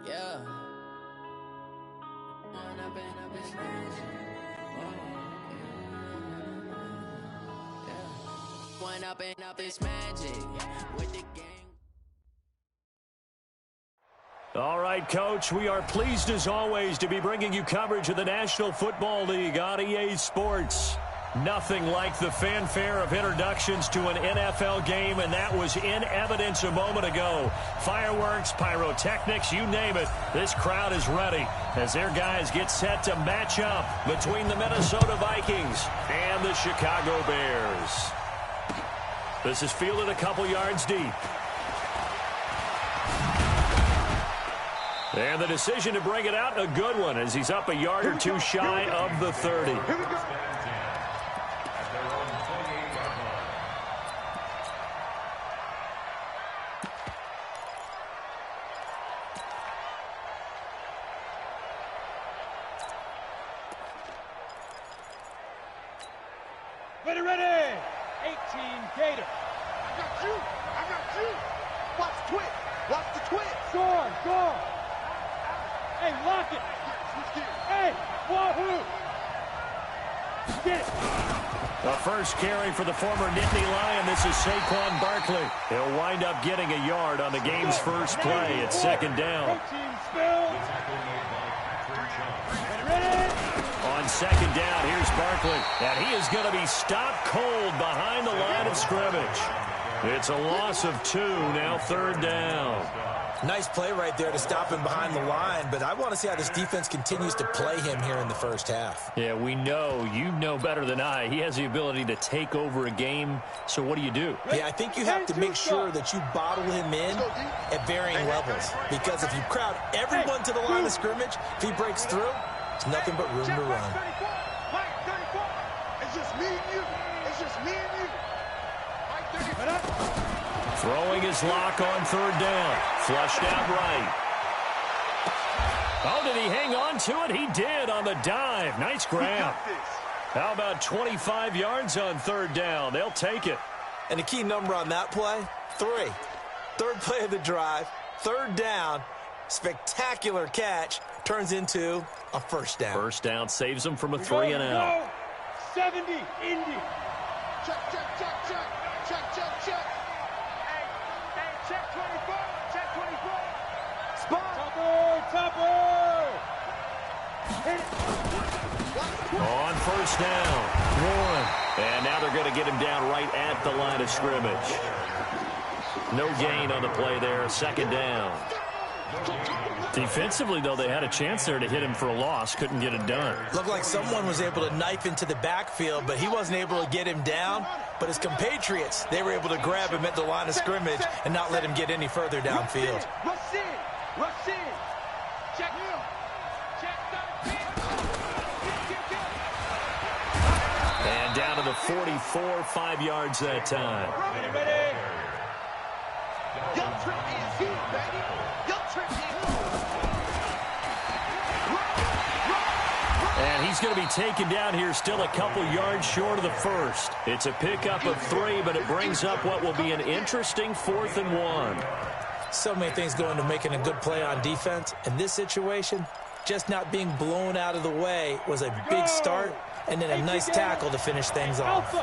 Yeah. One up and up is magic with the game. All right, Coach, we are pleased as always to be bringing you coverage of the National Football League on EA Sports. Nothing like the fanfare of introductions to an NFL game, and that was in evidence a moment ago. Fireworks, pyrotechnics, you name it. This crowd is ready as their guys get set to match up between the Minnesota Vikings and the Chicago Bears. This is fielded a couple yards deep. And the decision to bring it out, a good one, as he's up a yard or two shy of the 30. Ready, 18 Gator. I got you. Watch the twist. Watch the twist. Score. Hey, lock it. Hey, wahoo. Get it. The first carry for the former Nittany Lion. This is Saquon Barkley. He'll wind up getting a yard on the game's first play. It's second down. On second down, here's Barkley. And he is going to be stopped cold behind the line of scrimmage. It's a loss of 2, now third down. Nice play right there to stop him behind the line, but I want to see how this defense continues to play him here in the first half. Yeah, we know. You know better than I. He has the ability to take over a game, so what do you do? Yeah, I think you have to make sure that you bottle him in at varying levels, because if you crowd everyone to the line of scrimmage, if he breaks through, it's nothing but room to run. It's just me and you. Throwing his lock on third down. Flushed out right. Oh, did he hang on to it? He did on the dive. Nice grab. How about 25 yards on third down? They'll take it. And the key number on that play, 3. Third play of the drive, third down, spectacular catch, turns into a first down. First down saves him from a 3 and out. 70, Indy. Check. Check 24. Spot. Topper. Hit it. On first down. 1. And now they're going to get him down right at the line of scrimmage. No gain on the play there. Second down. Defensively, though, they had a chance there to hit him for a loss. Couldn't get it done. Looked like someone was able to knife into the backfield, but he wasn't able to get him down. But his compatriots, they were able to grab him at the line of scrimmage and not let him get any further downfield. Rush in. Check. And down to the 44, 5 yards that time. Ready. Young Trip is here, baby. And he's going to be taken down here still a couple yards short of the first. It's a pickup of 3, but it brings up what will be an interesting 4th and 1. So many things go into making a good play on defense. In this situation, just not being blown out of the way was a big start, and then a nice tackle to finish things off.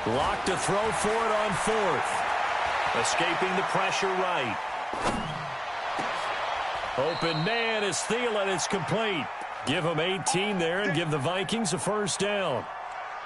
Locked to throw for it on 4th. Escaping the pressure right. Open man is Thielen. It's complete. Give him 18 there and give the Vikings a first down.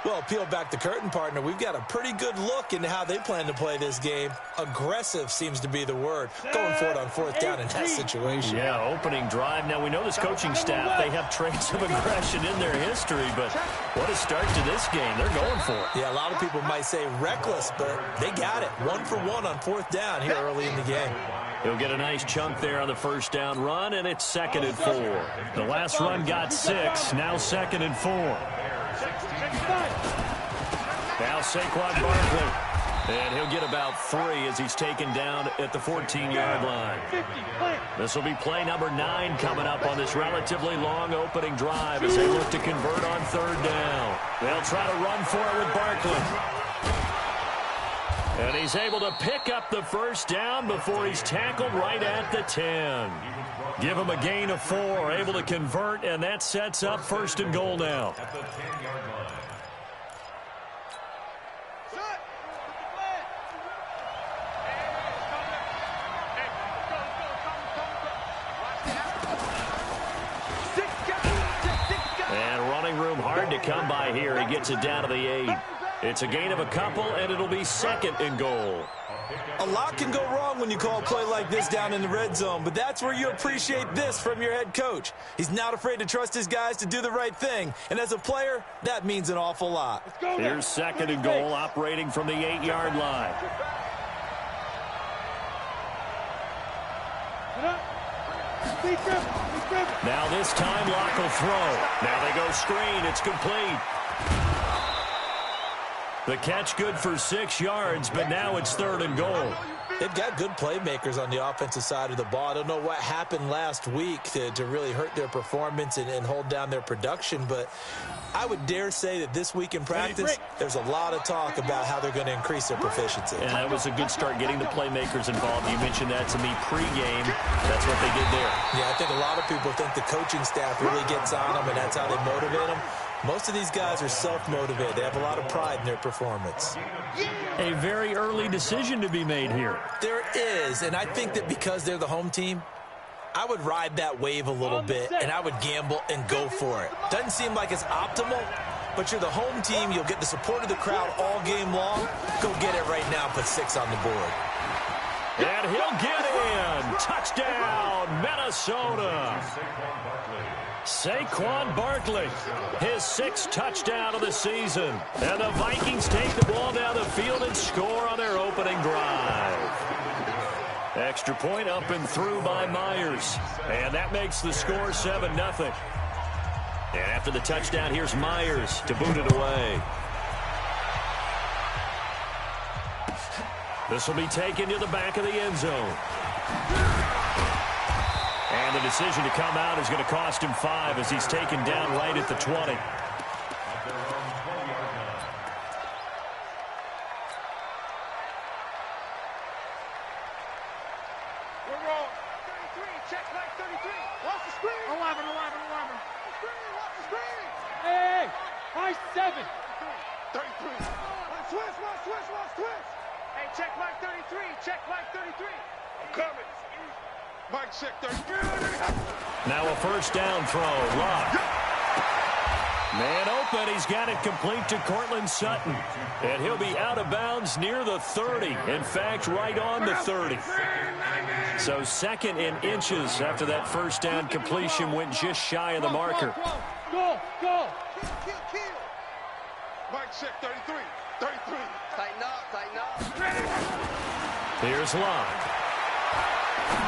Well, peel back the curtain, partner. We've got a pretty good look into how they plan to play this game. Aggressive seems to be the word. Going for it on 4th down in that situation. Yeah, opening drive. Now, we know this coaching staff, they have traits of aggression in their history, but what a start to this game. They're going for it. Yeah, a lot of people might say reckless, but they got it. 1 for 1 on 4th down here early in the game. He'll get a nice chunk there on the first down run, and it's 2nd and 4. The last run got 6, now 2nd and 4. Now Saquon Barkley, and he'll get about 3 as he's taken down at the 14-yard line. This will be play number 9 coming up on this relatively long opening drive as they look to convert on 3rd down. They'll try to run for it with Barkley. And he's able to pick up the first down before he's tackled right at the 10. Give him a gain of 4, able to convert, and that sets up 1st and goal now. At the 10-yard line. And running room hard to come by here. He gets it down to the 8. It's a gain of a couple, and it'll be 2nd and goal. A lot can go wrong when you call a play like this down in the red zone, but that's where you appreciate this from your head coach. He's not afraid to trust his guys to do the right thing, and as a player, that means an awful lot. Here's 2nd and goal, operating from the 8-yard line. Now this time, Locke will throw. Now they go screen. It's complete. The catch good for 6 yards, but now it's 3rd and goal. They've got good playmakers on the offensive side of the ball. I don't know what happened last week to really hurt their performance and hold down their production, but I would dare say that this week in practice, there's a lot of talk about how they're going to increase their proficiency. And that was a good start getting the playmakers involved. You mentioned that to me pregame. That's what they did there. Yeah, I think a lot of people think the coaching staff really gets on them, and that's how they motivate them. Most of these guys are self-motivated. They have a lot of pride in their performance. A very early decision to be made here. There is, and I think that because they're the home team, I would ride that wave a little bit, and I would gamble and go for it. Doesn't seem like it's optimal, but you're the home team. You'll get the support of the crowd all game long. Go get it right now. Put 6 on the board. And he'll get in. Touchdown, Minnesota. Saquon Barkley, his 6th touchdown of the season. And the Vikings take the ball down the field and score on their opening drive. Extra point up and through by Myers. And that makes the score 7-0. And after the touchdown, here's Myers to boot it away. This will be taken to the back of the end zone. And the decision to come out is going to cost him 5 as he's taken down right at the 20. Now a first down throw. Locke. Man open. He's got it complete to Cortland Sutton. And he'll be out of bounds near the 30. In fact, right on the 30. So 2nd and inches after that first down completion went just shy of the marker. Go. Kill. Mike check 33. Tighten up. Here's Locke.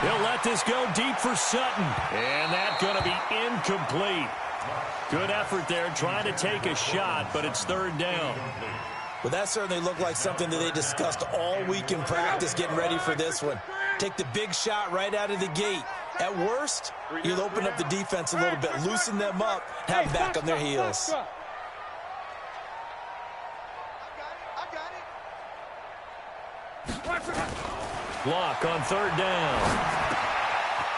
He'll let this go deep for Sutton. And that's going to be incomplete. Good effort there trying to take a shot, but it's 3rd down. Well, that certainly looked like something that they discussed all week in practice getting ready for this one. Take the big shot right out of the gate. At worst, you'll open up the defense a little bit, loosen them up, have them back on their heels. Block on 3rd down.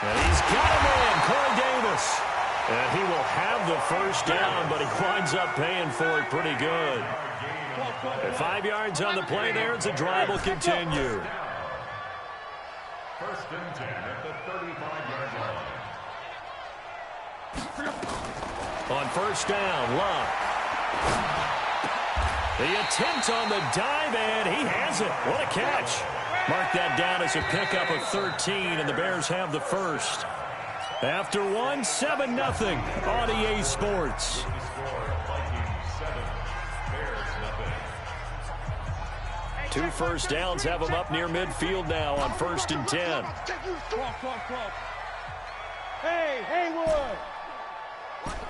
And he's got him in, Corey Davis. And he will have the first down, but he winds up paying for it pretty good. At 5 yards on the play there, the drive will continue. 1st and 10 at the 35-yard line. On first down, Locke. The attempt on the dive, and he has it. What a catch. Mark that down as a pickup of 13, and the Bears have the first. After 7-0 on EA Sports. 2 first downs have them up near midfield now on 1st and 10. Hey, Haywood. Watch the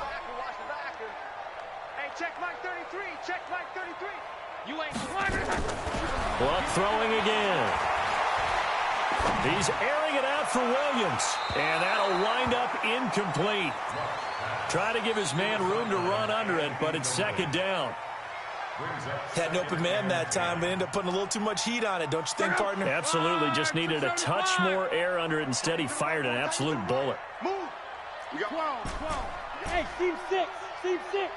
backer. Hey, check Mike 33. Check Mike 33. You ain't Luck throwing again. He's airing it out for Williams. And that'll wind up incomplete. Trying to give his man room to run under it, but it's 2nd down. Had an open man that time, but ended up putting a little too much heat on it, don't you think, partner? Absolutely. Just needed a touch more air under it. Instead, he fired an absolute bullet. Move. We got 12. Hey, team 6. Team 6.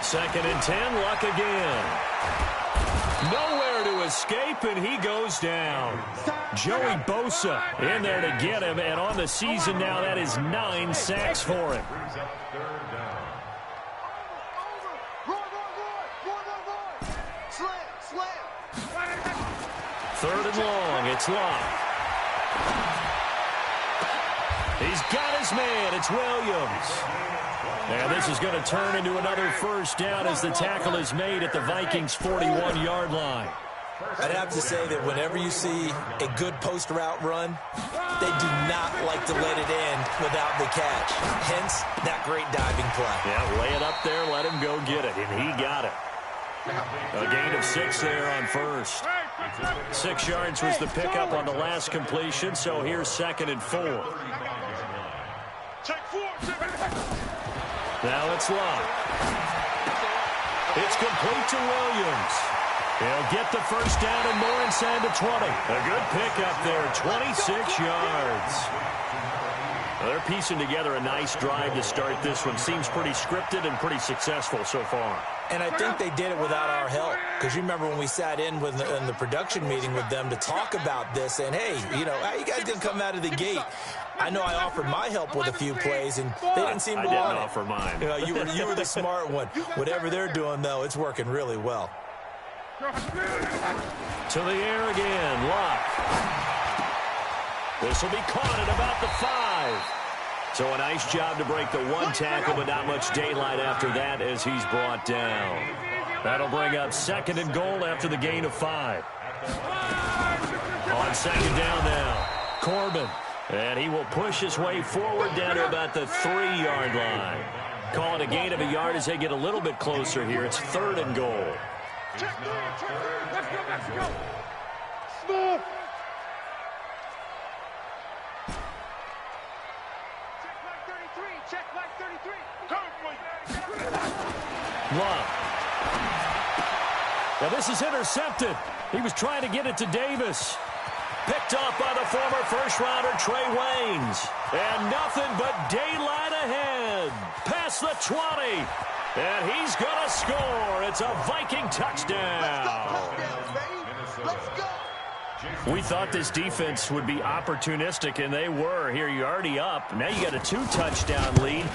Second and 10, Luck again. Nowhere to escape, and he goes down. Joey Bosa in there to get him, and on the season now, that is 9 sacks for him. Third and long, it's Luck. He's got his man, it's Williams. And this is going to turn into another first down as the tackle is made at the Vikings' 41-yard line. I'd have to say that whenever you see a good post route run, they do not like to let it end without the catch. Hence, that great diving play. Yeah, lay it up there, let him go get it, and he got it. A gain of 6 there on first. 6 yards was the pickup on the last completion, so here's second and 4. Now it's Luck. It's complete to Williams. He'll get the first down and more inside the 20. A good pickup there, 26 yards. They're piecing together a nice drive to start this one. Seems pretty scripted and pretty successful so far. And I think they did it without our help. Because you remember when we sat in the production meeting with them to talk about this, and hey, you know, how you guys going to come out of the gate? I know I offered my help with a few plays, and they didn't seem to want it. I didn't offer mine. You know, you were the smart one. Whatever they're doing, though, it's working really well. To the air again, Luck. This will be caught at about the 5. So a nice job to break the 1 tackle, but not much daylight after that as he's brought down. That'll bring up second and goal after the gain of 5. On second down now, Corbin. And he will push his way forward down to about the 3-yard line. Call it a gain of a yard as they get a little bit closer here. It's third and goal. Check 3, let's go. Smooth. Check like 33. Luck. Now this is intercepted. He was trying to get it to Davis. Picked up by the former first-rounder Trey Waynes. And nothing but daylight ahead. Past the 20. And he's going to score. It's a Viking touchdown. Let's go, touchdowns, baby. Let's go. We thought this defense would be opportunistic, and they were. Here, you're already up. Now you got a 2-touchdown lead.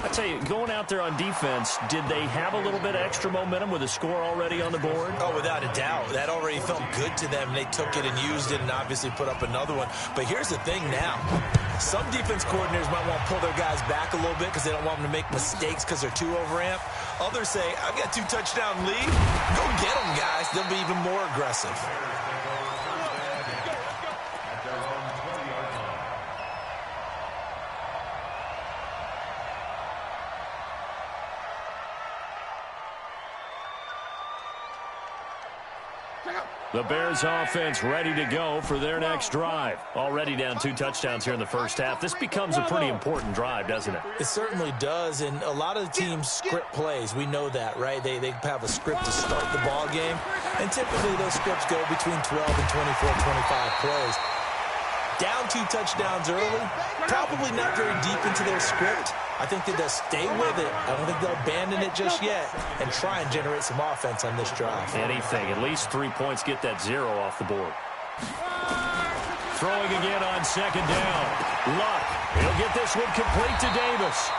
I tell you, going out there on defense, did they have a little bit of extra momentum with a score already on the board? Oh, without a doubt. That already felt good to them. They took it and used it and obviously put up another one. But here's the thing now. Some defense coordinators might want to pull their guys back a little bit because they don't want them to make mistakes because they're too overamped. Others say, I've got 2-touchdown lead. Go get them, guys. They'll be even more aggressive. The Bears offense ready to go for their next drive. Already down 2 touchdowns here in the first half. This becomes a pretty important drive, doesn't it? It certainly does, and a lot of the teams script plays. We know that, right? They have a script to start the ball game, and typically those scripts go between 12 and 24, 25 plays. Down 2 touchdowns early, probably not very deep into their script. I think that they'll stay with it. I don't think they'll abandon it just yet and try and generate some offense on this drive. Anything. At least 3 points, get that 0 off the board. Throwing again on second down. Luck. He'll get this one complete to Davis.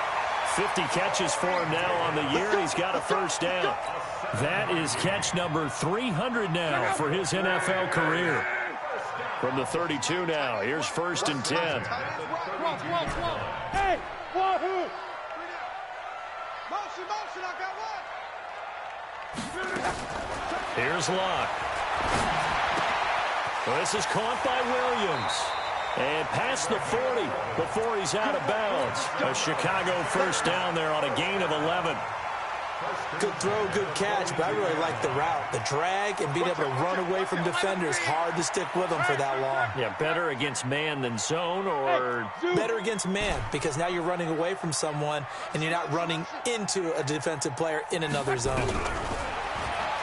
50 catches for him now on the year. He's got a first down. That is catch number 300 now for his NFL career. From the 32 now, here's first and 10. Hey, wahoo! Motion, I got one. Here's Luck. This is caught by Williams. And past the 40 before he's out of bounds. A Chicago first down there on a gain of 11. Good throw, good catch, but I really like the route. The drag and being able to run away from defenders, hard to stick with them for that long. Yeah, better against man than zone, or better against man, because now you're running away from someone and you're not running into a defensive player in another zone.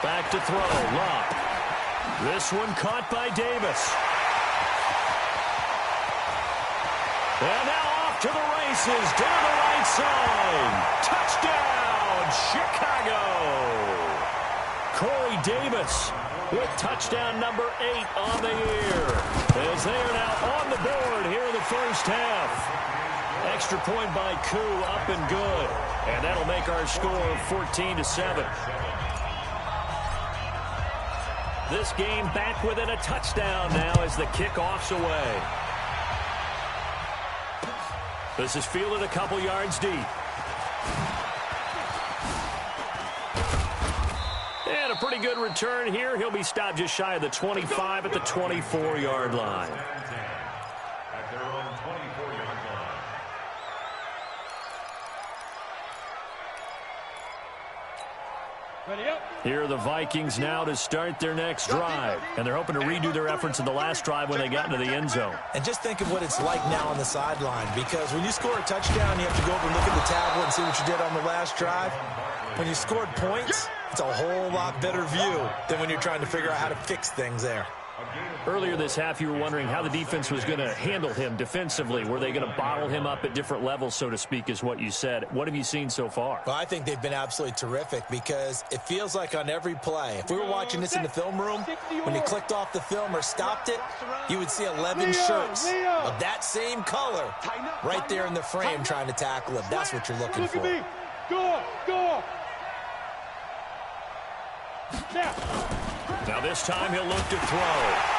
Back to throw, Love. This one caught by Davis. And now off to the races, down the right side. Touchdown, Chicago. Corey Davis with touchdown number 8 on the year, as they are now on the board here in the first half. Extra point by Koo, up and good. And that'll make our score 14-7. This game back within a touchdown now as the kickoff's away. This is fielded a couple yards deep. And a pretty good return here. He'll be stopped just shy of the 25 at the 24-yard line. At their own 24-yard line. Ready up. Here are the Vikings now to start their next drive. And they're hoping to redo their efforts in the last drive when they got into the end zone. And just think of what it's like now on the sideline, because when you score a touchdown, you have to go over and look at the tablet and see what you did on the last drive. When you scored points, it's a whole lot better view than when you're trying to figure out how to fix things there. Earlier this half, you were wondering how the defense was going to handle him defensively. Were they going to bottle him up at different levels, so to speak, is what you said. What have you seen so far? Well, I think they've been absolutely terrific, because it feels like on every play, if we were watching this in the film room, when you clicked off the film or stopped it, you would see 11 shirts of that same color right there in the frame trying to tackle him. That's what you're looking for. Go. Now this time he'll look to throw.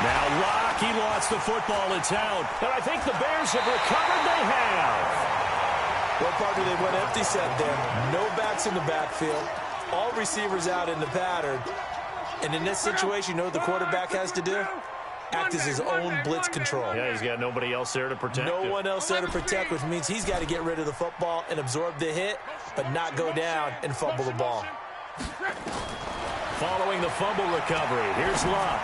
Now Rock, he lost the football. It's out. And I think the Bears have recovered. They have. Well, partner, they went empty set there. No backs in the backfield. All receivers out in the pattern. And in this situation, you know what the quarterback has to do? Act as his own blitz control. Yeah, he's got nobody else there to protect him. No one else there to protect, which means he's got to get rid of the football and absorb the hit, but not go down and fumble the ball. Following the fumble recovery, here's Love.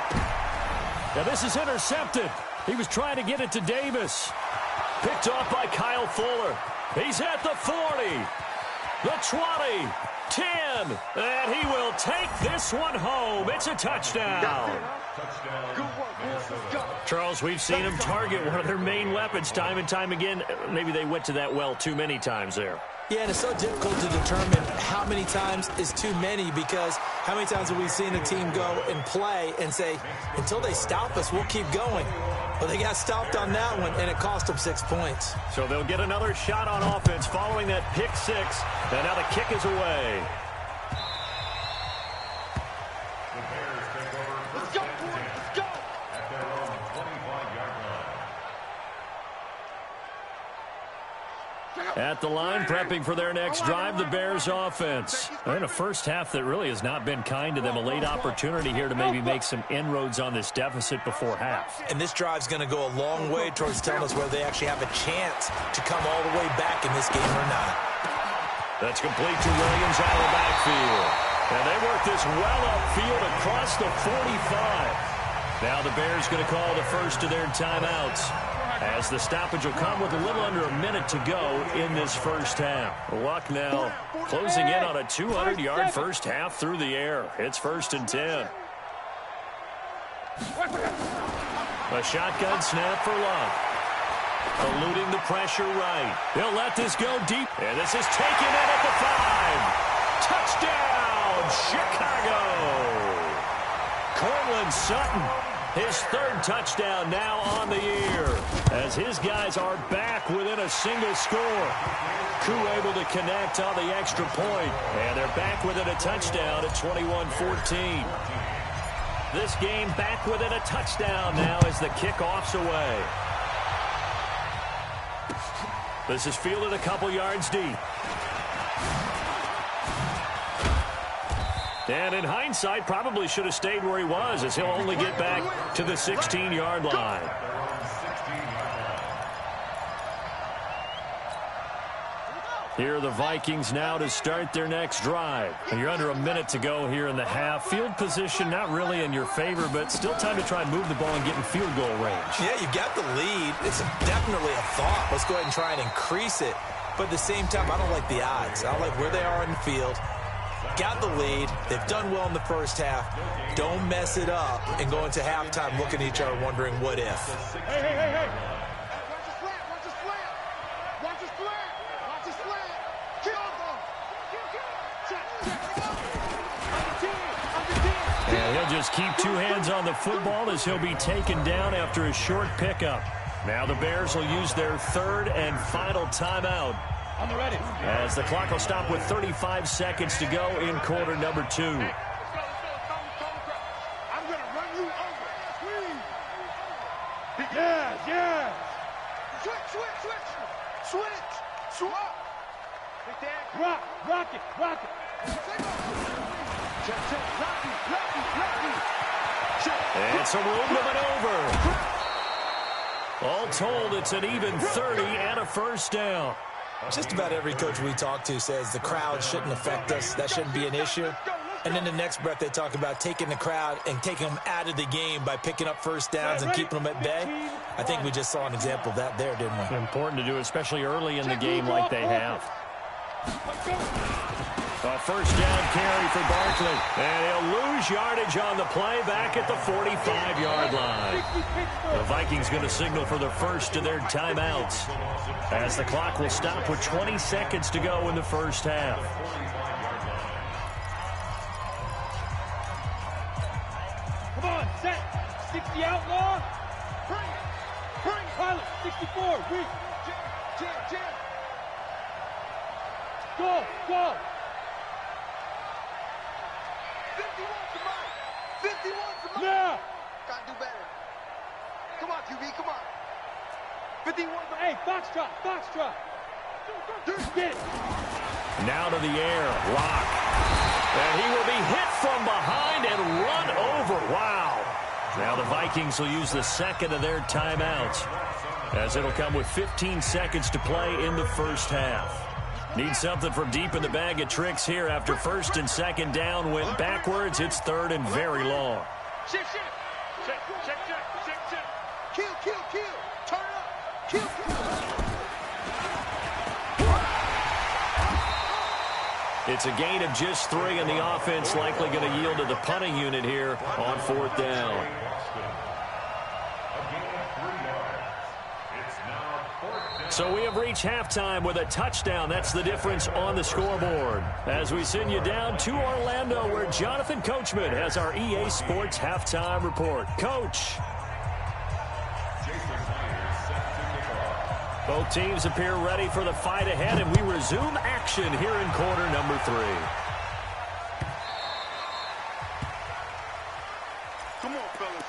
Now this is intercepted. He was trying to get it to Davis. Picked off by Kyle Fuller. He's at the 40, the 20, 10, and he will take this one home. It's a touchdown. Charles, we've seen him target one of their main weapons time and time again. Maybe they went to that well too many times there. Yeah, and it's so difficult to determine how many times is too many, because how many times have we seen a team go and play and say, until they stop us, we'll keep going. Well, they got stopped on that one, and it cost them 6 points. So they'll get another shot on offense following that pick six, and now the kick is away. Let's go. At their own 25-yard line. At the line, prepping for their next drive, the Bears offense. In a first half that really has not been kind to them. A late opportunity here to maybe make some inroads on this deficit before half. And this drive's going to go a long way towards telling us whether they actually have a chance to come all the way back in this game or not. That's complete to Williams out of the backfield. And they work this well upfield across the 45. Now the Bears going to call the first of their timeouts, as the stoppage will come with a little under a minute to go in this first half. Luck now closing in on a 200-yard first half through the air. It's 1st and 10. A shotgun snap for Luck. Eluding the pressure right. They'll let this go deep. And this is taken in at the 5. Touchdown, Chicago. Cortland Sutton, his 3rd touchdown now on the year, as his guys are back within a single score. Koo able to connect on the extra point, and they're back within a touchdown at 21-14. This game back within a touchdown now as the kickoff's away. This is fielded a couple yards deep. And in hindsight, probably should have stayed where he was, as he'll only get back to the 16-yard line. Here are the Vikings now to start their next drive. You're under a minute to go here in the half. Field position not really in your favor, but still time to try and move the ball and get in field goal range. Yeah, you've got the lead. It's definitely a thought. Let's go ahead and try and increase it. But at the same time, I don't like the odds. I don't like where they are in the field. Got the lead. They've done well in the first half. Don't mess it up and go into halftime looking at each other wondering what if. Hey. Watch the slant. Watch the slant. Watch the slant. Watch the slant. Kill them. Check. And he'll just keep two hands on the football as he'll be taken down after a short pickup. Now the Bears will use their third and final timeout. I'm ready. As the clock will stop with 35 seconds to go in quarter number 2. Hey, let's go. I'm going to run you over. Squeeze. Yes. Switch. Big Dan. Rock it. Check. Rocky. It's a room to maneuver. All told, it's an even 30 and a first down. Just about every coach we talk to says the crowd shouldn't affect us. That shouldn't be an issue. And in the next breath, they talk about taking the crowd and taking them out of the game by picking up first downs and keeping them at bay. I think we just saw an example of that there, didn't we? Important to do, especially early in the game like they have. A first down carry for Barkley. And he'll lose yardage on the play back at the 45-yard line. The Vikings going to signal for the first of their timeouts as the clock will stop with 20 seconds to go in the first half. Come on, set. 60 outlaw. Bring. Pilot, 64. Weak. Jam. Go. 51's the money. Yeah. Gotta do better. Come on, QB, come on. 51's the money. Hey, Foxtrot. Get it. Now to the air, Lock. And he will be hit from behind and run over. Wow. Now the Vikings will use the second of their timeouts as it'll come with 15 seconds to play in the first half. Need something from deep in the bag of tricks here after first and second down went backwards. It's third and very long. Check. Kill. Turn up. Kill. It's a gain of just 3, and the offense likely going to yield to the punting unit here on fourth down. So we have reached halftime with a touchdown. That's the difference on the scoreboard. As we send you down to Orlando, where Jonathan Coachman has our EA Sports halftime report. Coach. Both teams appear ready for the fight ahead, and we resume action here in quarter number 3. Come on, fellas.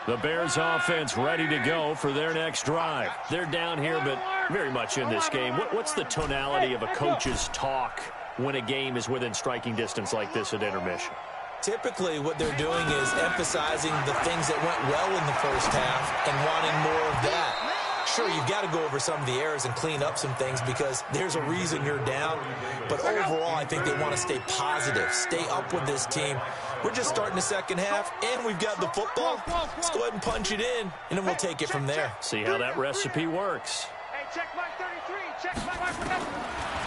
The Bears offense ready to go for their next drive. They're down here, but very much in this game. What's the tonality of a coach's talk when a game is within striking distance like this at intermission? Typically, what they're doing is emphasizing the things that went well in the first half and wanting more of that. Sure, you've got to go over some of the errors and clean up some things because there's a reason you're down. But overall, I think they want to stay positive, stay up with this team. We're just starting the second half, and we've got the football. Let's go ahead and punch it in, and then we'll take it from there. See how that recipe works. Hey, check Mike 33. Check Mike.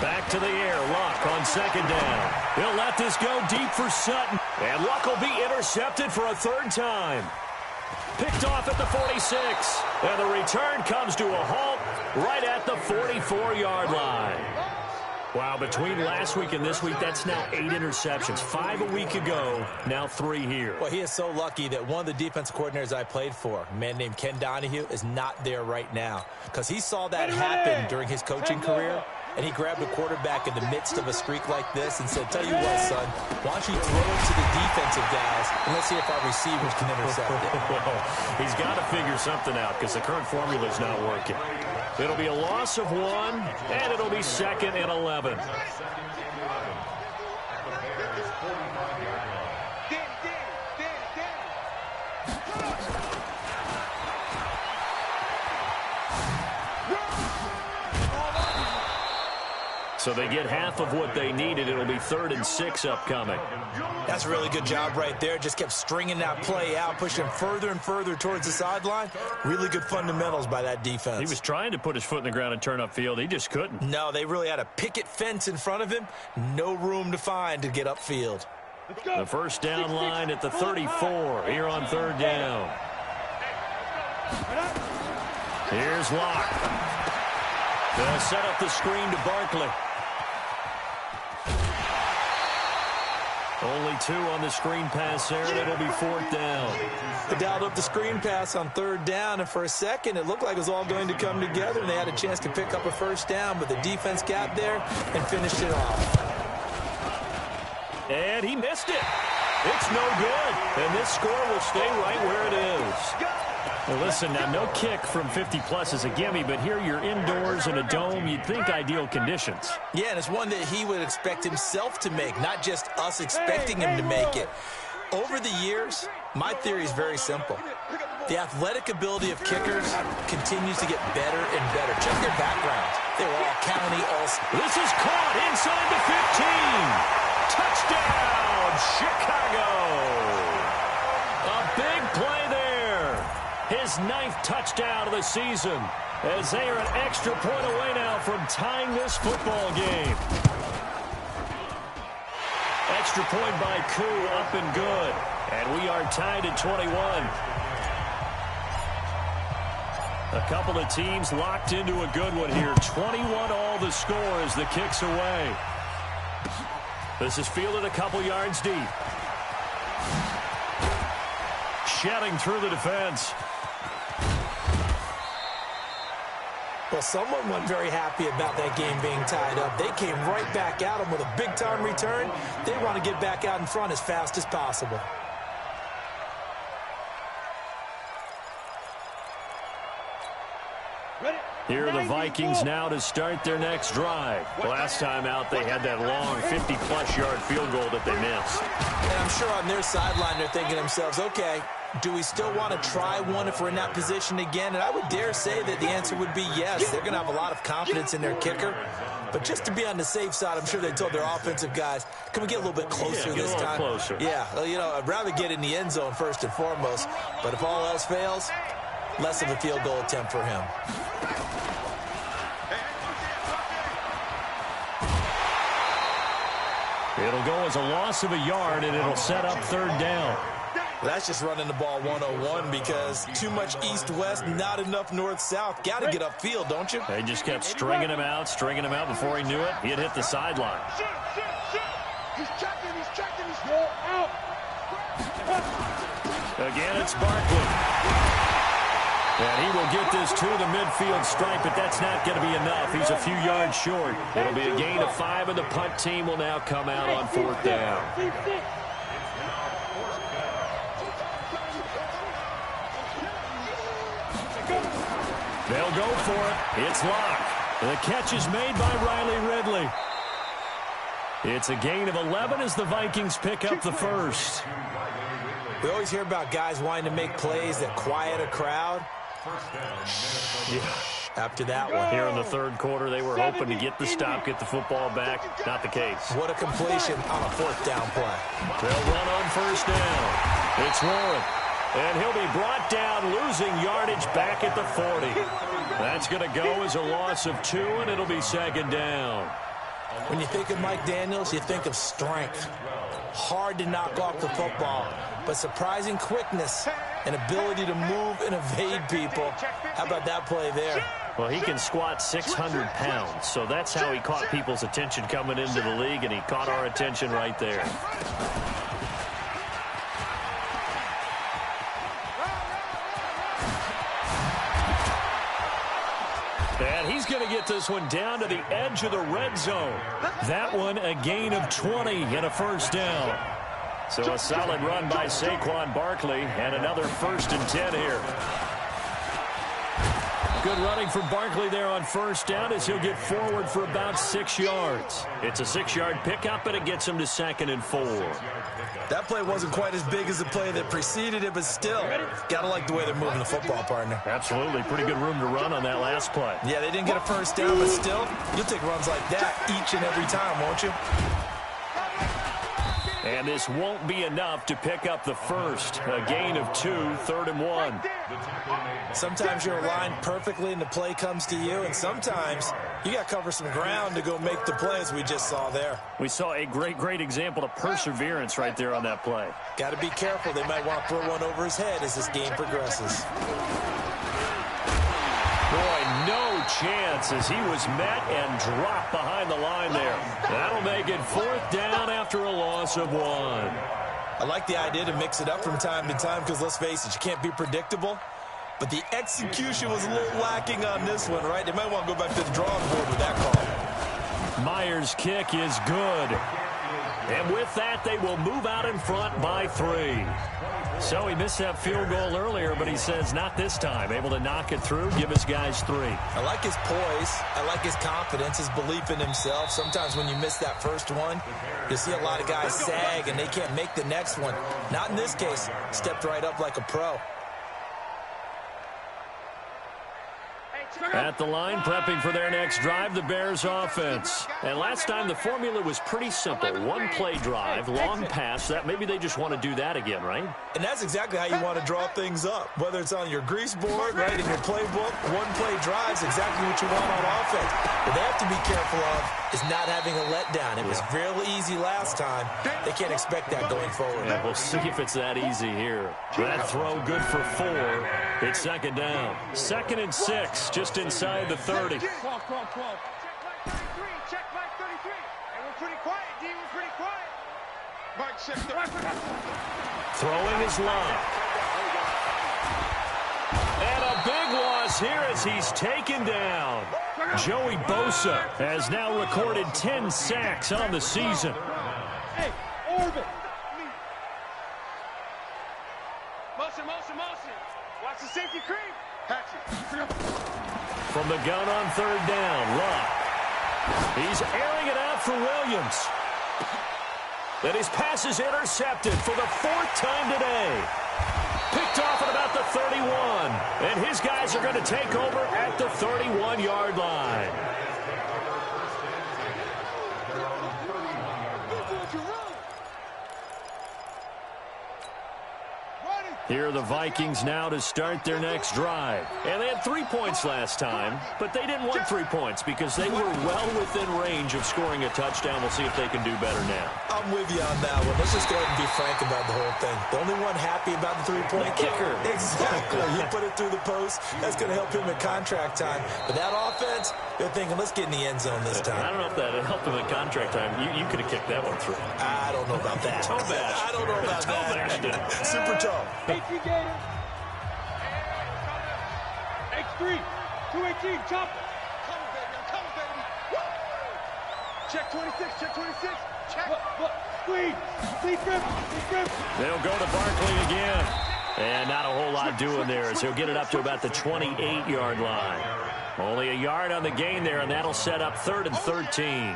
Back to the air. Luck on second down. He'll let this go deep for Sutton. And Luck will be intercepted for a third time. Picked off at the 46. And the return comes to a halt right at the 44-yard line. Wow, between last week and this week, that's now 8 interceptions. 5 a week ago, now 3 here. Well, he is so lucky that one of the defense coordinators I played for, a man named Ken Donahue, is not there right now. Because he saw that happen during his coaching career, and he grabbed a quarterback in the midst of a streak like this and said, tell you what, son, why don't you throw it to the defensive guys, and let's see if our receivers can intercept it. Well, he's got to figure something out because the current formula is not working. It'll be a loss of 1, and it'll be 2nd and 11. So they get half of what they needed. It'll be 3rd and 6 upcoming. That's a really good job right there. Just kept stringing that play out, pushing him further and further towards the sideline. Really good fundamentals by that defense. He was trying to put his foot in the ground and turn upfield. He just couldn't. No, they really had a picket fence in front of him. No room to find to get upfield. The first down line at the 34 here on 3rd down. Here's Locke. They'll set up the screen to Barkley. Only 2 on the screen pass there, and it'll be 4th down. They dialed up the screen pass on 3rd down, and for a second, it looked like it was all going to come together, and they had a chance to pick up a first down, but the defense got there and finished it off. And he missed it. It's no good, and this score will stay right where it is. Well, listen, now, no kick from 50-plus is a gimme, but here you're indoors in a dome. You'd think ideal conditions. Yeah, and it's one that he would expect himself to make, not just us expecting him to make it. Over the years, my theory is very simple. The athletic ability of kickers continues to get better and better. Check their background. They were all county, all... This is caught inside the 15. Touchdown, Chicago. A big play there. His 9th touchdown of the season, as they are an extra point away now from tying this football game. Extra point by Koo, up and good. And we are tied at 21. A couple of teams locked into a good one here. 21 all the score as the kick's away. This is fielded a couple yards deep. Shedding through the defense. Well, someone wasn't very happy about that game being tied up. They came right back at him with a big-time return. They want to get back out in front as fast as possible. Here are the Vikings now to start their next drive. Last time out, they had that long 50-plus yard field goal that they missed. And I'm sure on their sideline, they're thinking to themselves, okay, do we still want to try one if we're in that position again? And I would dare say that the answer would be yes. They're going to have a lot of confidence in their kicker. But just to be on the safe side, I'm sure they told their offensive guys, can we get a little bit closer this time? Closer. Yeah, well, you know, I'd rather get in the end zone first and foremost. But if all else fails, less of a field goal attempt for him. It'll go as a loss of a yard, and it'll set up 3rd down. That's just running the ball 101 because too much east-west, not enough north-south. Got to get upfield, don't you? They just kept stringing him out before he knew it. He had hit the sideline. He's checking, he's roll out. Again, it's Barkley. And he will get this to the midfield stripe, but that's not going to be enough. He's a few yards short. It'll be a gain of 5, and the punt team will now come out on 4th down. They'll go for it. It's Locke. The catch is made by Riley Ridley. It's a gain of 11 as the Vikings pick up the first. We always hear about guys wanting to make plays that quiet a crowd. Yeah, after that one. Here in the 3rd quarter, they were hoping to get the stop, get the football back. Not the case. What a completion on a 4th down play. They'll run on 1st down. It's Warren. And he'll be brought down, losing yardage back at the 40. That's going to go as a loss of 2, and it'll be 2nd down. When you think of Mike Daniels, you think of strength. Hard to knock off the football, but surprising quickness and ability to move and evade people. How about that play there? Well, he can squat 600 pounds, so that's how he caught people's attention coming into the league, and he caught our attention right there. And he's going to get this one down to the edge of the red zone. That one a gain of 20 and a 1st down. So a solid run by Saquon Barkley and another 1st and 10 here. Good running from Barkley there on first down as he'll get forward for about 6 yards. It's a 6-yard pickup, and it gets him to 2nd and 4. That play wasn't quite as big as the play that preceded it, but still, got to like the way they're moving the football, partner. Absolutely. Pretty good room to run on that last play. Yeah, they didn't get a first down, but still, you'll take runs like that each and every time, won't you? And this won't be enough to pick up the first. A gain of 2, 3rd and 1. Sometimes you're aligned perfectly and the play comes to you, and sometimes you got to cover some ground to go make the play, as we just saw there. We saw a great example of perseverance right there on that play. Got to be careful. They might want to throw one over his head as this game progresses. Boy, no chance as he was met and dropped behind the line there. That'll make it 4th down after a loss of 1. I like the idea to mix it up from time to time because, let's face it, you can't be predictable. But the execution was a little lacking on this one, right? They might want to go back to the drawing board with that call. Myers' kick is good. And with that, they will move out in front by 3. So he missed that field goal earlier, but he says not this time. Able to knock it through, give his guys 3. I like his poise. I like his confidence, his belief in himself. Sometimes when you miss that first one, you see a lot of guys sag and they can't make the next one. Not in this case. Stepped right up like a pro. At the line, prepping for their next drive, the Bears offense. And last time, the formula was pretty simple. 1-play drive, long pass. That maybe they just want to do that again, right? And that's exactly how you want to draw things up. Whether it's on your grease board, right, in your playbook, 1-play drive is exactly what you want on offense. What they have to be careful of is not having a letdown. It was real easy last time. They can't expect that going forward. Yeah, we'll see if it's that easy here. That throw good for 4. It's 2nd down. 2nd and 6, just inside the 30. Check Mike 33. And we're pretty quiet, D. We're pretty quiet. Mike, check the Throwing his line. And a big loss here as he's taken down. Joey Bosa has now recorded 10 sacks on the season. Hey, orbit. Motion. Watch the safety creep. Patch it. From the gun on 3rd down, Luck. He's airing it out for Williams. Then his pass is intercepted for the 4th time today. Picked off at about the 31. And his guys are going to take over at the 31-yard line. Here are the Vikings now to start their next drive. And they had 3 points last time, but they didn't want 3 points because they were well within range of scoring a touchdown. We'll see if they can do better now. I'm with you on that one. Let's just go ahead and be frank about the whole thing. The only one happy about the 3-point kicker. Exactly. He put it through the post. That's going to help him at contract time. But that offense, they're thinking, let's get in the end zone this time. I don't know if that helped him at contract time. You could have kicked that one through. I don't know about that. Toe bash. I don't know about that. Super toe. H3 Gator. H3. 218. Chopper. Come on, baby. Woo! Check 26. Check. Look. Squeeze. They'll go to Barkley again. And not a whole lot doing there as he'll get it up to about the 28-yard line. Only a yard on the gain there, and that'll set up 3rd and 13.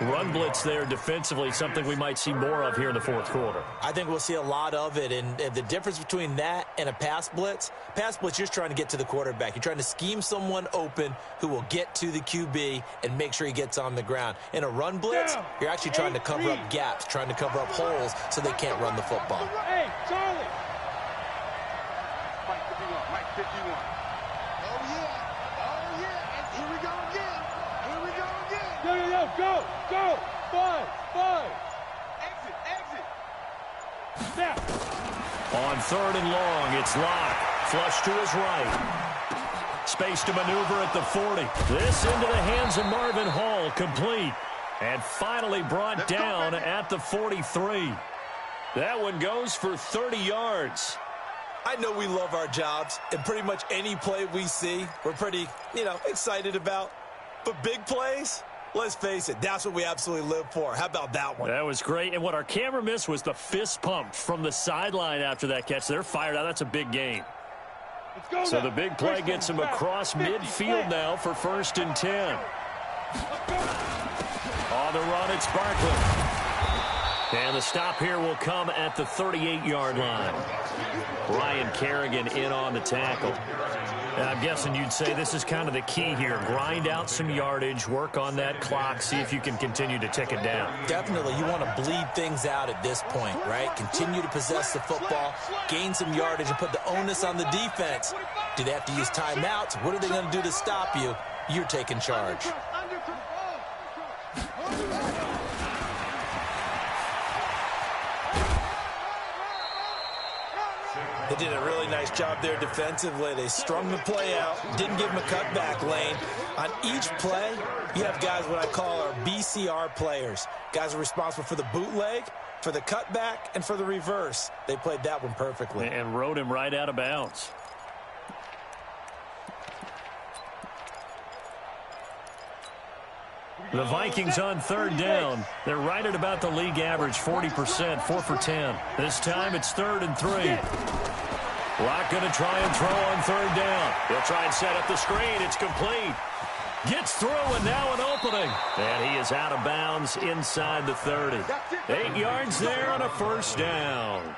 Run blitz there defensively, something we might see more of here in the 4th quarter. I think we'll see a lot of it, and the difference between that and a pass blitz, you're just trying to get to the quarterback. You're trying to scheme someone open who will get to the QB and make sure he gets on the ground. In a run blitz, you're actually trying to cover up gaps, trying to cover up holes so they can't run the football. Hey, Charlie. Mike 51. Oh, yeah. And here we go again. Go. 5. Exit. Snap. On 3rd and long, it's Locke. Flush to his right. Space to maneuver at the 40. This into the hands of Marvin Hall, complete. And finally brought down at the 43. That one goes for 30 yards. I know we love our jobs, and pretty much any play we see, we're pretty, excited about. But big plays, let's face it, that's what we absolutely live for. How about that one? That was great. And what our camera missed was the fist pump from the sideline after that catch. They're fired out. That's a big gain. So the big play gets him across midfield now for 1st and 10. On the run, it's Barkley. And the stop here will come at the 38-yard line. Ryan Kerrigan in on the tackle. I'm guessing you'd say this is kind of the key here. Grind out some yardage, work on that clock, see if you can continue to tick it down. Definitely. You want to bleed things out at this point, right? Continue to possess the football, gain some yardage, and put the onus on the defense. Do they have to use timeouts? What are they going to do to stop you? You're taking charge. They did a really nice job there defensively. They strung the play out, didn't give him a cutback lane. On each play, you have guys what I call our BCR players. Guys are responsible for the bootleg, for the cutback, and for the reverse. They played that one perfectly. And rode him right out of bounds. The Vikings on 3rd down. They're right at about the league average, 40%, 4 for 10. This time it's 3rd and 3. Locke going to try and throw on 3rd down. He'll try and set up the screen. It's complete. Gets through, and now an opening. And he is out of bounds inside the 30. 8 yards there on a 1st down.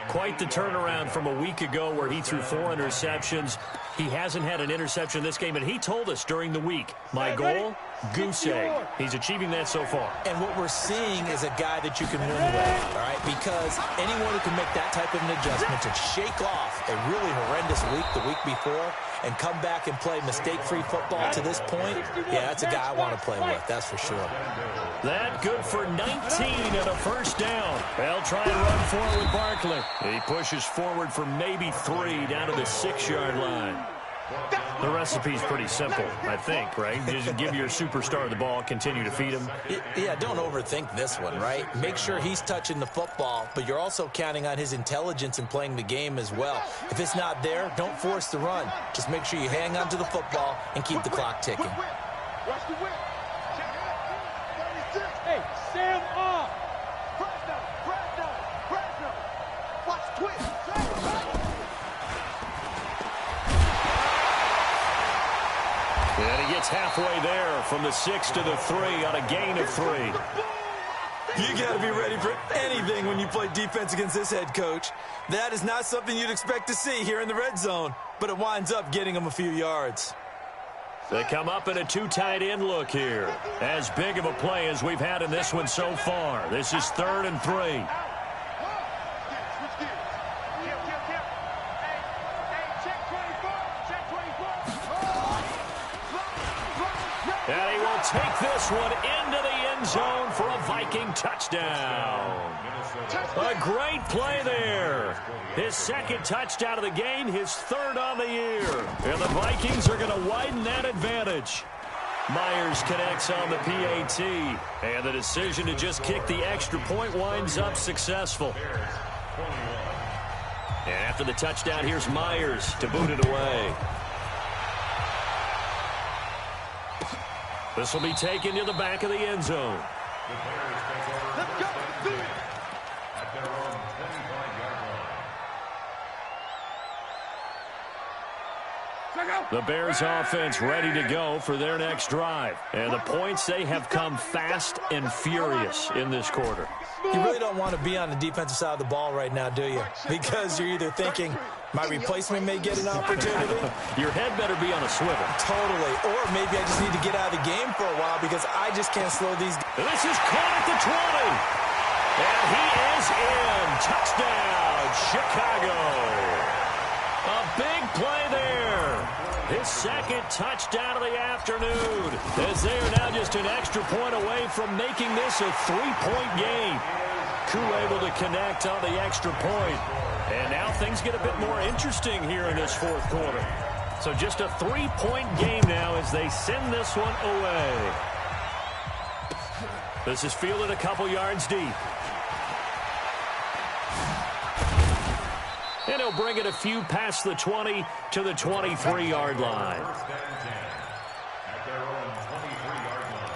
Quite the turnaround from a week ago where he threw 4 interceptions. He hasn't had an interception this game, and he told us during the week, my goal, goose egg. He's achieving that so far. And what we're seeing is a guy that you can win with, all right? Because anyone who can make that type of an adjustment to shake off a really horrendous week the week before and come back and play mistake-free football to this point, yeah, that's a guy I want to play with, that's for sure. That good for 19 and a 1st down. They'll try and run forward with Barkley. He pushes forward for maybe 3 down to the 6-yard line. The recipe's pretty simple, I think, right? Just give your superstar the ball, continue to feed him. Yeah, don't overthink this one, right? Make sure he's touching the football, but you're also counting on his intelligence in playing the game as well. If it's not there, don't force the run. Just make sure you hang on to the football and keep the clock ticking. Hey, Sam off. Press down, press down, press down. Watch twist. And he gets halfway there from the 6 to the 3 on a gain of 3. You got to be ready for anything when you play defense against this head coach. That is not something you'd expect to see here in the red zone, but it winds up getting him a few yards. They come up in a 2 tight end look here. As big of a play as we've had in this one so far. This is 3rd and 3. And he will take this one into the end zone for a Viking touchdown. A great play there. His 2nd touchdown of the game, his 3rd on the year. And the Vikings are going to widen that advantage. Myers connects on the PAT. And the decision to just kick the extra point winds up successful. And after the touchdown, here's Myers to boot it away. This will be taken to the back of the end zone. Let's go. Do it. At their own 25-yard line. The Bears offense ready to go for their next drive. And the points, they have come fast and furious in this quarter. You really don't want to be on the defensive side of the ball right now, do you? Because you're either thinking, my replacement may get an opportunity. Your head better be on a swivel. Totally. Or maybe I just need to get out of the game for a while because I just can't slow these. And this is caught at the 20. And he is in. Touchdown, Chicago. A big play there. His 2nd touchdown of the afternoon. As they are now just an extra point away from making this a 3-point game. Koo able to connect on the extra point. And now things get a bit more interesting here in this 4th quarter. So just a 3-point game now as they send this one away. This is fielded a couple yards deep. And he'll bring it a few past the 20 to the 23-yard line. At their own 23-yard line.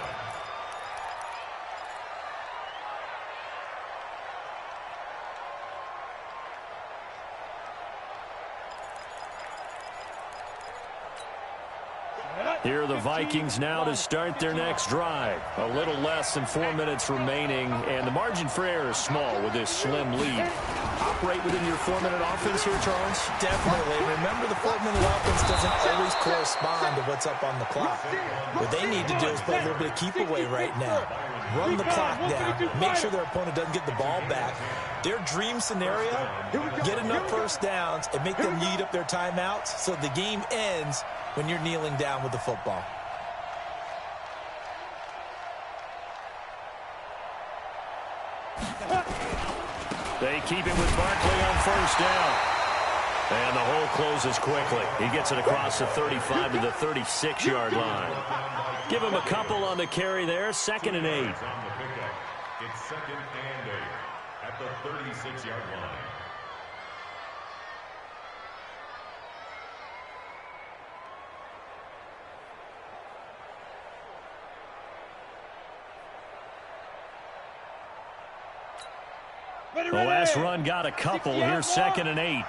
Here are the Vikings now to start their next drive. A little less than 4 minutes remaining, and the margin for error is small with this slim lead. Operate within your 4-minute offense here, Charles? Definitely. Remember, the 4-minute offense doesn't always correspond to what's up on the clock. What they need to do is play a little bit of keep away right now. Run the clock down. Make sure their opponent doesn't get the ball back. Their dream scenario, get enough first downs and make them eat up their timeouts so the game ends when you're kneeling down with the football. They keep it with Barkley on first down. And the hole closes quickly. He gets it across the 35 to the 36-yard line. Give him a couple on the carry there. 2nd and 8. It's 2nd and 8 at the 36-yard line. The last run got a couple. Here's 2nd and 8.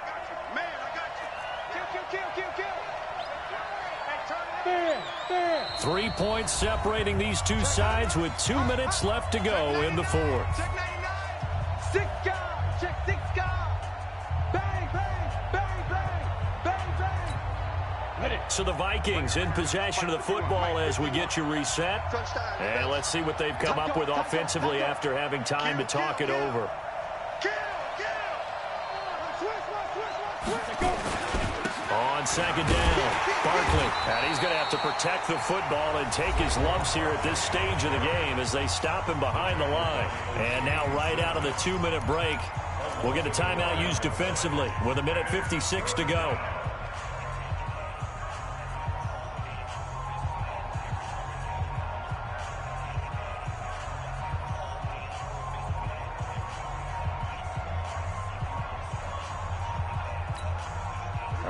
3 points separating these two sides with 2 minutes left to go in the fourth. Six guys, check 6 guys. Bang, bang, bang, bang, bang, bang. So the Vikings in possession of the football as we get you reset. And let's see what they've come up with offensively after having time to talk it over. On 2nd down, Barkley. And he's going to have to protect the football and take his lumps here at this stage of the game as they stop him behind the line. And now right out of the 2-minute break, we'll get a timeout used defensively with 1:56 to go.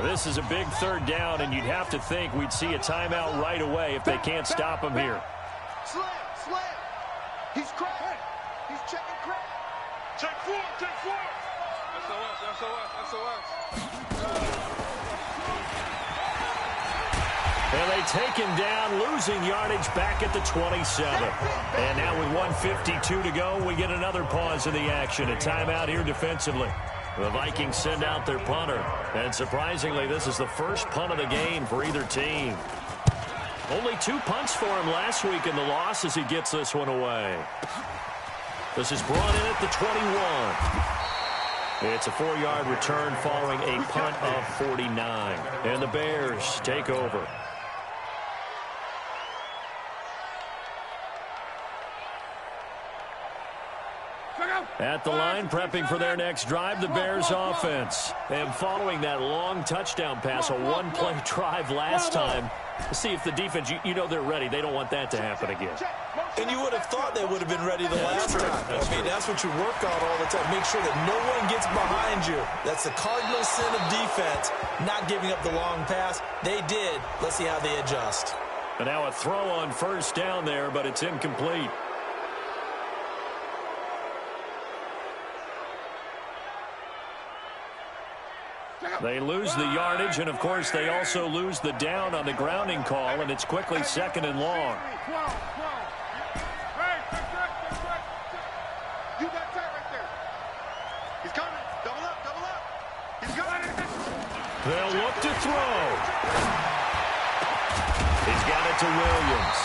This is a big 3rd down, and you'd have to think we'd see a timeout right away if they can't stop him here. Slam. He's cracked. He's checking crack. Check 4. SOS. And they take him down, losing yardage back at the 27. And now with 1:52 to go, we get another pause in the action. A timeout here defensively. The Vikings send out their punter. And surprisingly, this is the first punt of the game for either team. Only 2 punts for him last week in the loss as he gets this one away. This is brought in at the 21. It's a 4-yard return following a punt of 49. And the Bears take over. At the line, prepping for their next drive, the Bears offense. And following that long touchdown pass, a 1-play drive last time, see if the defense, you know they're ready. They don't want that to happen again. And you would have thought they would have been ready the last time. I mean, that's what you work on all the time. Make sure that no one gets behind you. That's the cardinal sin of defense, not giving up the long pass. They did. Let's see how they adjust. And now a throw on first down there, but it's incomplete. They lose the yardage, and, of course, they also lose the down on the grounding call, and it's quickly 2nd and long. You got tight right there. He's coming. Double up. He's coming. They'll look to throw. He's got it to Williams.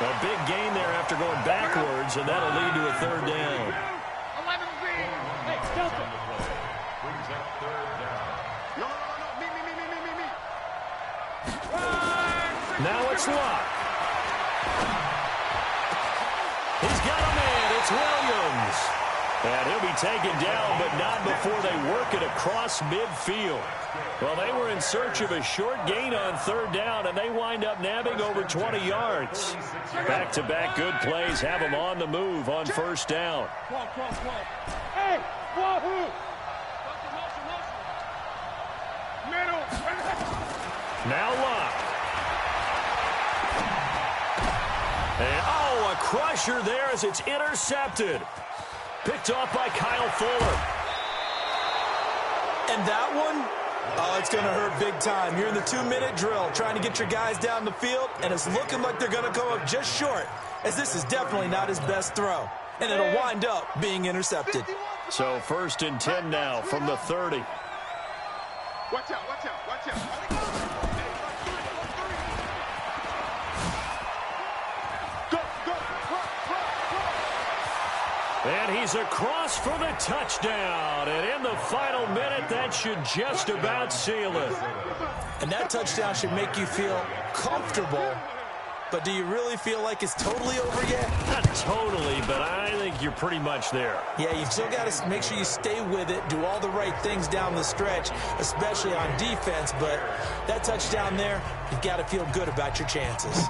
A big gain there after going backwards, and that'll lead to a 3rd down. 11-3. Hey, Delta. Brings up 3rd down. No. Me. Now it's Luck. He's got a man. It's Williams. And he'll be taken down, but not before they work it across midfield. Well, they were in search of a short gain on 3rd down, and they wind up nabbing over 20 yards. Back-to-back good plays have them on the move on 1st down. Hey, wahoo! Now Luck. And, a crusher there as it's intercepted. Picked off by Kyle Fuller. And that one Oh, it's going to hurt big time. You're in the 2-minute drill trying to get your guys down the field, and it's looking like they're going to come up just short, as this is definitely not his best throw. And it'll wind up being intercepted. So 1st and 10 now from the 30. Watch out, watch out, watch out. And he's across for the touchdown. And in the final minute, that should just about seal it. And that touchdown should make you feel comfortable. But do you really feel like it's totally over yet? Not totally, but I think you're pretty much there. Yeah, you've still got to make sure you stay with it, do all the right things down the stretch, especially on defense. But that touchdown there, you've got to feel good about your chances.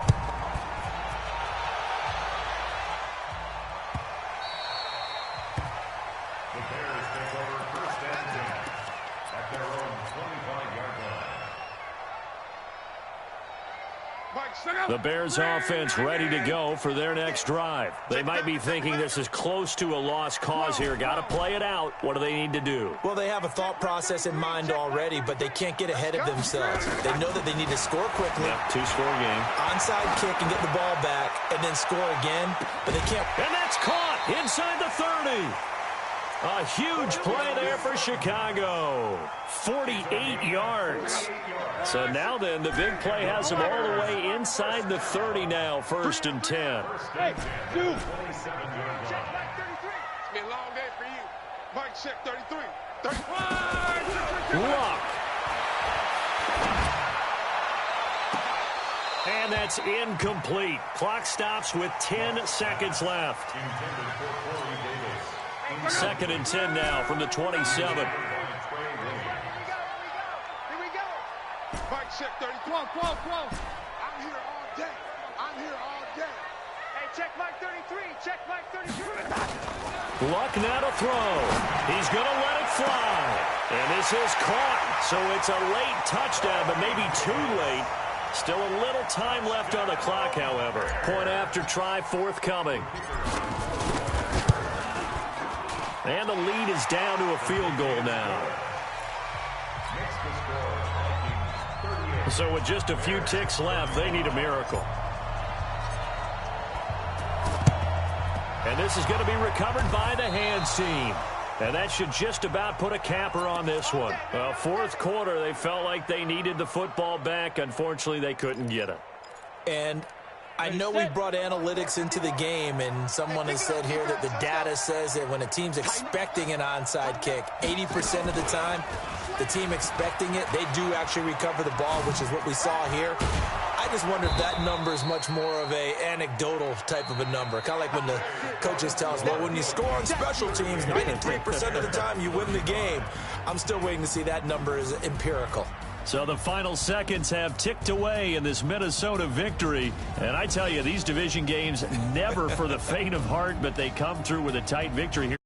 The Bears offense ready to go for their next drive. They might be thinking this is close to a lost cause here. Got to play it out. What do they need to do? Well, they have a thought process in mind already, but they can't get ahead of themselves. They know that they need to score quickly. Yep, 2-score game. Onside kick and get the ball back, and then score again, but they can't. And that's caught inside the 30. A huge play there for Chicago. 48 yards. So now then, the big play has them all the way inside the 30 now, 1st and 10. Hey, dude. It's been a long day for you. Mike, check 33. 35. Luck. And that's incomplete. Clock stops with 10 seconds left. 2nd and 10 now from the 27. Here we go. Mike, check 30. Come on. I'm here all day. Hey, check Mike 33. Check Mike 33. Luck now to throw. He's going to let it fly. And this is caught. So it's a late touchdown, but maybe too late. Still a little time left on the clock, however. Point after try forthcoming. And the lead is down to a field goal now. So with just a few ticks left, they need a miracle. And this is going to be recovered by the hands team. And that should just about put a capper on this one. Well, 4th quarter, they felt like they needed the football back. Unfortunately, they couldn't get it. And I know we brought analytics into the game, and someone has said here that the data says that when a team's expecting an onside kick, 80% of the time, the team expecting it, they do actually recover the ball, which is what we saw here. I just wonder if that number is much more of a anecdotal type of a number. Kind of like when the coaches tell us, well, when you score on special teams, 93% of the time you win the game. I'm still waiting to see that number is empirical. So the final seconds have ticked away in this Minnesota victory. And I tell you, these division games never for the faint of heart, but they come through with a tight victory here.